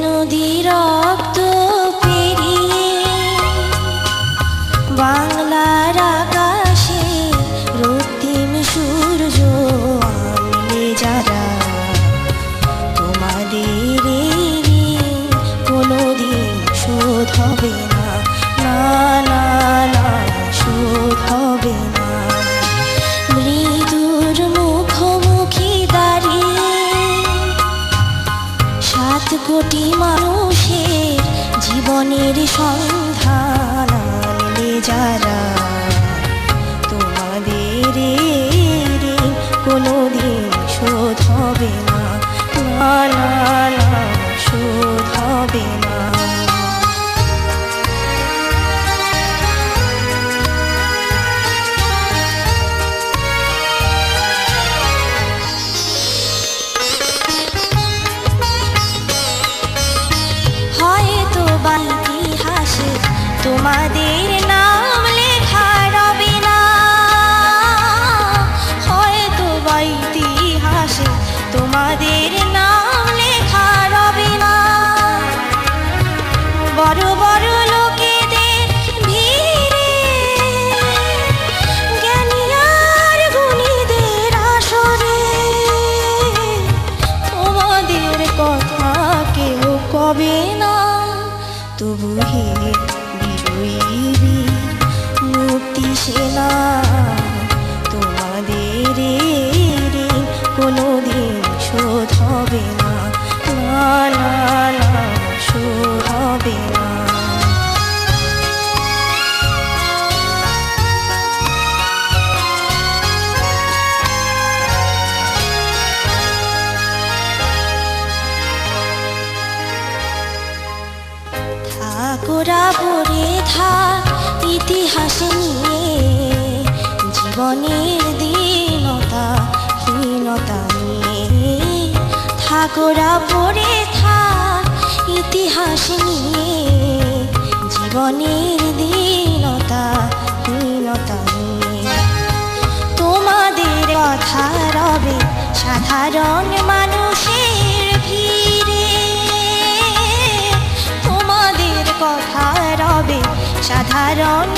নদী রক্ত পেরিয়ে বাংলার আকাশে রক্তিম সূর্য আনলে যারা, তোমাদের কোনোদিন শোধ হবে না, না না না শোধ হবে না। মৃদুর মুখোমুখি দাঁড়িয়ে 7 কোটি মানুষের জীবনের সন্ধান আনলে যারা, তোমাদের কোনোদিন শোধ হবে না, না না না শোধ হবে না। হয়তো বা ইতিহাসে তোমাদের নাম লেখা রবে না, হয়তো বা ইতিহাসে তোমাদের নাম লেখা রবে না। বড় বড় লোকেদের ভিড়ে জ্ঞানী আর গুণীদের আসরে তোমাদের কথা কেউ কবে না। তবু হে বিজয়ী বীর মুক্তি সেনা, তোমাদের কোনোদিন শোধ হবে না, না না না শোধ হবে না। থাকোরা ভরে থাক ইতিহাসে নিয়ে জীবনের দীনতা হীনতা নিয়ে, থাকোরা ভরে থাক ইতিহাসে নিয়ে জীবনের দীনতা হীনতা নিয়ে। তোমাদের কথা রবে সাধারণ মানুষের ভিড়ে, তোমাদের কথা রবে সাধারণ